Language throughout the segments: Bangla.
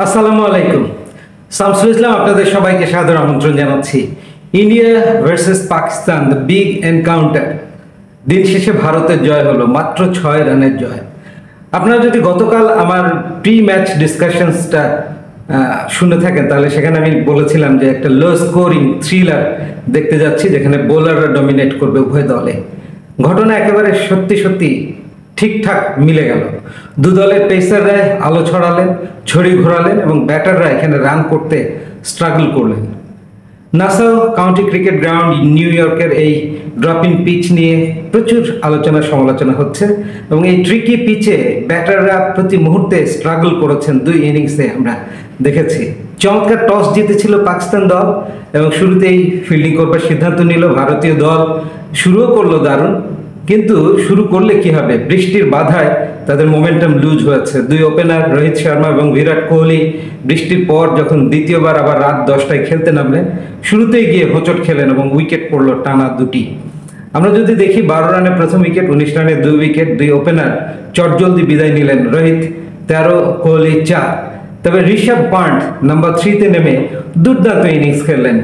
আসসালামু আলাইকুম। শামসুল ইসলাম আপনাদের সবাইকে সাদর আমন্ত্রণ জানাচ্ছি। India versus Pakistan, the big encounter. দিন শেষে ভারতের জয় হলো, মাত্র 6 রানের জয়। আপনারা যদি গতকাল আমার প্রি ম্যাচ ডিসকাশনসটা শুনে থাকেন, তাহলে সেখানে আমি বলেছিলাম যে একটা লো স্কোরিং থ্রিলার দেখতে যাচ্ছি, যেখানে বোলাররা ডমিনেট করবে উভয় দলে। ঘটনা একেবারে সত্যি সত্যি ঠিকঠাক মিলে গেল। দু দলের পেসাররা আলো ছড়ালেন, ছড়ি ঘোরালেন এবং ব্যাটাররা এখানে রান করতে স্ট্রাগল করলেন। Nassau county cricket ground new ইয়র্কের এই ড্রপ ইন পিচ নিয়ে প্রচুর আলোচনা সমালোচনা হচ্ছে এবং এই ট্রিকি পিচে ব্যাটাররা প্রতি মুহূর্তে স্ট্রাগল করেছেন। দুই ইনিংসে আমরা দেখেছি। চমৎকার টস জিতেছিল পাকিস্তান দল এবং শুরুতেই ফিল্ডিং করবার সিদ্ধান্ত নিল ভারতীয় দল। শুরুও করলো দারুণ, কিন্তু শুরু করলে কি হবে, বৃষ্টির বাধায় তাদের মোমেন্টাম লুজ হয়েছে। দুই ওপেনার রোহিত শর্মা এবং বিরাট কোহলি বৃষ্টির পর যখন দ্বিতীয়বার আবার রাত 10টায় খেলতে নামলেন, শুরুতেই গিয়ে হোঁচট খেলেন এবং উইকেট পড়লো টানা দুটি। আমরা যদি দেখি 12 রানে প্রথম উইকেট, 19 রানে 2 উইকেট। দুই ওপেনার চটজলদি বিদায় নিলেন, রোহিত 13, কোহলি 4। তবে ঋষভ পান্ট নাম্বার 3-তে নেমে দুর্দান্ত ইনিংস খেললেন।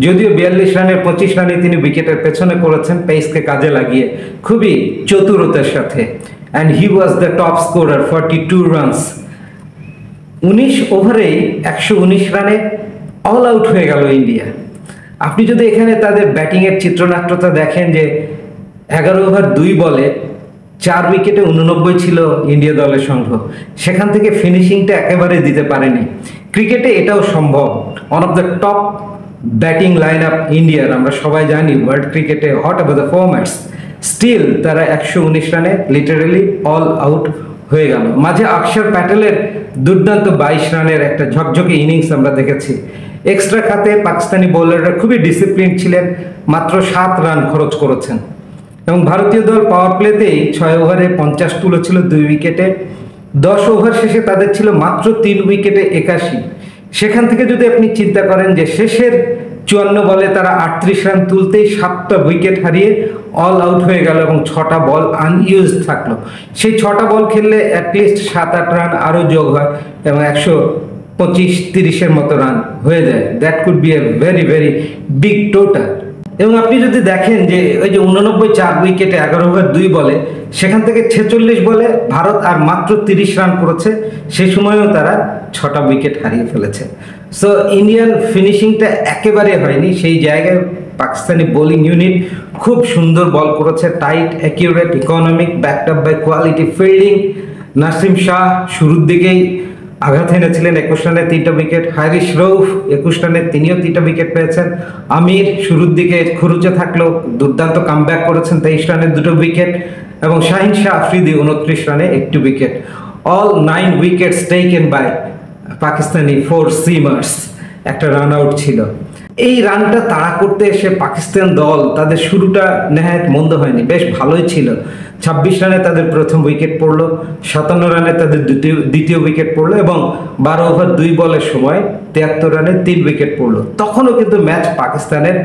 যদিও 42 রানের 25 রানে তিনি উইকেটের পেছনে করেছেন, পেসকে কাজে লাগিয়ে খুবই চতুরতার সাথে। And he was the top scorer, 42 runs. 19 ওভারেই 119 রানে অল আউট হয়ে গেল ইন্ডিয়া। আপনি যদি এখানে তাদের ব্যাটিংয়ের চিত্রনাট্যটা দেখেন, যে 11 ওভার 2 বলে 4 উইকেটে 89 ছিল ইন্ডিয়া দলের সংগ্রহ। সেখান থেকে ফিনিশিংটা একেবারে দিতে পারেনি। ক্রিকেটে এটাও সম্ভব। One of the top batting line up ইন্ডিয়ার, আমরা সবাই জানি ওয়ার্ল্ড ক্রিকেটে whatever the formats, still তারা 119 রানে লিটারেলি অল আউট হয়ে গেল। মাঝে অক্ষর প্যাটেলের দুর্দান্ত 22 রানের একটা ঝকঝকে ইনিংস আমরা দেখেছি। এক্সট্রা খাতে পাকিস্তানি বোলাররা খুবই ডিসিপ্লিন ছিলেন, মাত্র 7 রান খরচ করেছেন এবং ভারতীয় দল পাওয়ার প্লেতেই 6 ওভারে 50 তুলেছিল 2 উইকেটে। 10 ওভার শেষে তাদের ছিল মাত্র 3 উইকেটে 81। সেখান থেকে যদি আপনি চিন্তা করেন যে শেষের 54 বলে তারা 38 রান তুলতেই 7টা উইকেট হারিয়ে অল আউট হয়ে গেল এবং 6টা বল আনইউজড থাকলো। সেই 6টা বল খেললে অ্যাটলিস্ট 7-8 রান আরও যোগ হয় এবং 125-30-এর মতো রান হয়ে যায়। That could B a very very big total. এবং আপনি যদি দেখেন যে ওই যে 89 4 উইকেটে 11 ওভার 2 বলে, সেখান থেকে 46 বলে ভারত আর মাত্র 30 রান করেছে। সেই সময়ও তারা 6টা উইকেট হারিয়ে ফেলেছে। সো ইন্ডিয়ান ফিনিশিংটা একেবারে হয়নি। সেই জায়গায় পাকিস্তানি বোলিং ইউনিট খুব সুন্দর বল করেছে, tight, accurate, economic, backed up by quality fielding. Naseem Shah শুরুর দিকেই আঘাত এনেছিলেন, 21 রানে 3টা উইকেট। হারিস রউফ 21 রানে তিনিও 3টা উইকেট পেয়েছেন। আমির শুরুর দিকে খুরুচে থাকলেও দুর্দান্ত কামব্যাক করেছেন, 23 রানে 2টো উইকেট। এবং শাহিন শাহ আফ্রিদি 29 রানে 1টি wicket. All 9 wickets taken by Pakistani 4 seamers. একটা রান আউট ছিল। এই রানটা তাড়া করতে এসে পাকিস্তান দল, তাদের শুরুটা নেহায়েত মন্দ হয়নি, বেশ ভালোই ছিল। 26 রানে তাদের প্রথম উইকেট পড়লো, 57 রানে তাদের দ্বিতীয় উইকেট পড়লো এবং 12 ওভার 2 বলের সময় 73 রানে 3 উইকেট পড়লো। তখনও কিন্তু ম্যাচ পাকিস্তানের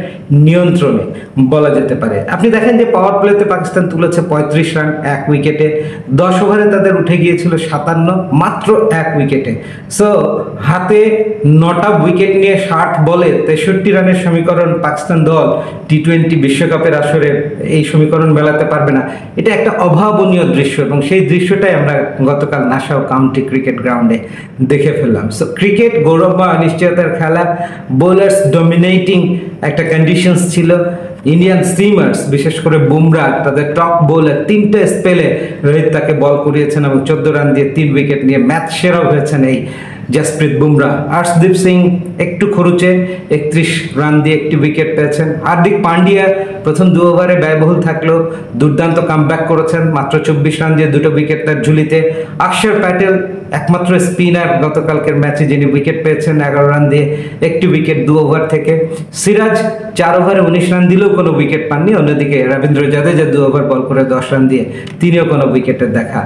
নিয়ন্ত্রণে বলা যেতে পারে। আপনি দেখেন যে পাওয়ার প্লেতে পাকিস্তান তুলেছে 35 রান 1 উইকেটে। 10 ওভারে তাদের উঠে গিয়েছিল 57, মাত্র 1 উইকেটে। সো হাতে 9টা উইকেট নিয়ে 60 বলে 63 রানের সমীকরণ পাকিস্তান দল টি-20 বিশ্বকাপের আসরে এই সমীকরণ মেলাতে পারবে না। এটা একটা অভাবনীয় দৃশ্য এবং সেই দৃশ্যটাই আমরা গতকাল নাসাউ কাউন্টি ক্রিকেট গ্রাউন্ডে দেখে ফেললাম। সো ক্রিকেট গৌরবময় অনিশ্চয়তার খেলা, বোলার্স ডমিনেটিং একটা কন্ডিশনস ছিল। ইন্ডিয়ান স্টিমার্স, বিশেষ করে বুমরা, তাদের টপ বোলার 3টে স্পেলে রোহিত তাকে বল করিয়েছেন এবং 14 রান দিয়ে 3 উইকেট নিয়ে ম্যাচ সেরাও হয়েছেন এই জসপ্রীত বুমরা। হর্ষদীপ সিং একটু খরুচে 31 রান দিয়ে 1টি উইকেট পেয়েছেন। হার্দিক পান্ডিয়া প্রথম 2 ওভারে ব্যয়বহুল থাকলেও দুর্দান্ত কামব্যাক করেছেন, মাত্র 24 রান দিয়ে 2টো উইকেট তার ঝুলিতে। অক্ষর প্যাটেল একমাত্র স্পিনার গতকালকের ম্যাচে যিনি উইকেট পেয়েছেন 11 রান দিয়ে 1টি উইকেট 2 ওভার থেকে। সিরাজ 4 ওভারে 19 রান দিলেও কোনো উইকেট পাননি। অন্যদিকে রবীন্দ্র জাদেজা 2 ওভার বল করে 10 রান দিয়ে তিনিও কোনো উইকেটের দেখা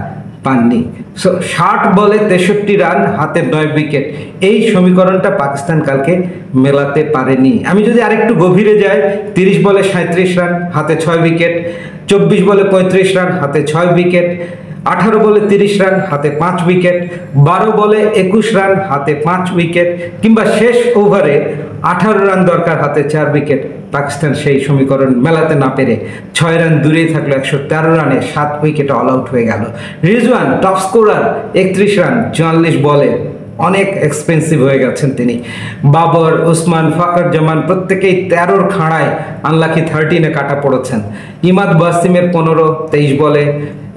পাননি। সো 60 বলে 63 রান, হাতে 9 উইকেট, এই সমীকরণটা পাকিস্তান কালকে মেলাতে পারেনি। আমি যদি আরেকটু গভীরে যাই, 30 বলে 37 রান, হাতে 6 উইকেট। 24 বলে 35 রান, হাতে 6 উইকেট। 18 বলে 30 রান, হাতে 5 উইকেট, 12 বলে 21 রান, হাতে 5 উইকেট, কিংবা শেষ ওভারে 18 রান দরকার, হাতে 4 উইকেট। পাকিস্তান সেই সমীকরণ মেলাতে না পেরে 6 রান দূরেই থাকলো, 113 রানে 7 উইকেটে অল আউট হয়ে গেল। রিজওয়ান টপ স্কোরার, 31 রান 44 বলে, অনেক এক্সপেন্সিভ হয়ে গেছেন তিনি। বাবর, ওসমান, ফাকর জামান প্রত্যেকেই 13-র খাড়ায় আনলাকি 13-এ কাটা পড়েছেন। ইমাদ ওয়াসিমের 15-23 বলে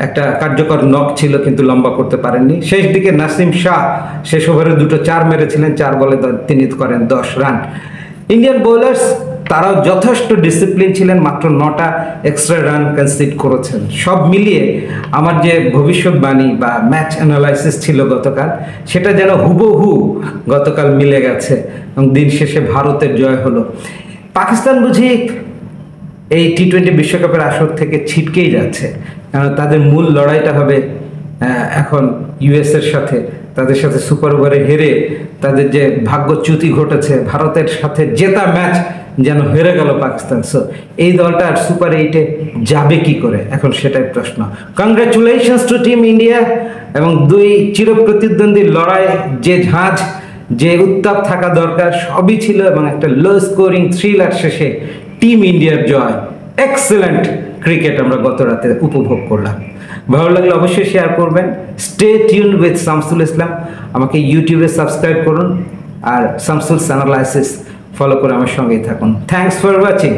একটা কার্যকর নক ছিল, কিন্তু লম্বা করতে পারেননি। শেষ দিকে নাসিম শাহ শেষ ওভারে 2টো 4 মেরেছিলেন, 4 বলে তিনি করেন 10 রান। ইন্ডিয়ান বোলার্স তারাও যথেষ্ট ডিসিপ্লিন ছিলেন, মাত্র 9টা এক্সট্রা রান কনসিড করেছেন। সব মিলিয়ে আমার যে ভবিষ্যৎবাণী বা ম্যাচ অ্যানালাইসিস ছিল গতকাল, সেটা যেন হুবহু গতকাল মিলে গেছে এবং দিন শেষে ভারতের জয় হলো। পাকিস্তান বুঝি এই টি-20 বিশ্বকাপের আসর থেকে ছিটকেই যাচ্ছে, কারণ তাদের মূল লড়াইটা হবে এখন ইউএস এর সাথে। তাদের সাথে সুপার ওভারে হেরে তাদের যে ভাগ্যচ্যুতি ঘটেছে, ভারতের সাথে জেতা ম্যাচ যেন হেরে গেল পাকিস্তান। সো এই দলটা আর সুপার 8-এ যাবে কি করে, এখন সেটাই প্রশ্ন। Congratulations to team India. এবং দুই চিরপ্রতিদ্বন্দ্বী লড়াই, যে ঝাঁজ, যে উত্তাপ থাকা দরকার, সবই ছিল এবং একটা লো স্কোরিং থ্রিলার শেষে টিম ইন্ডিয়ার জয়। এক্সেলেন্ট ক্রিকেট আমরা গত রাতে উপভোগ করলাম। ভালো লাগলে অবশ্যই শেয়ার করবেন। Stay tune with Shamsul Islam. আমাকে ইউটিউবে সাবস্ক্রাইব করুন আর শামসুল অ্যানালাইসিস ফলো করে আমার সঙ্গেই থাকুন। Thanks for watching.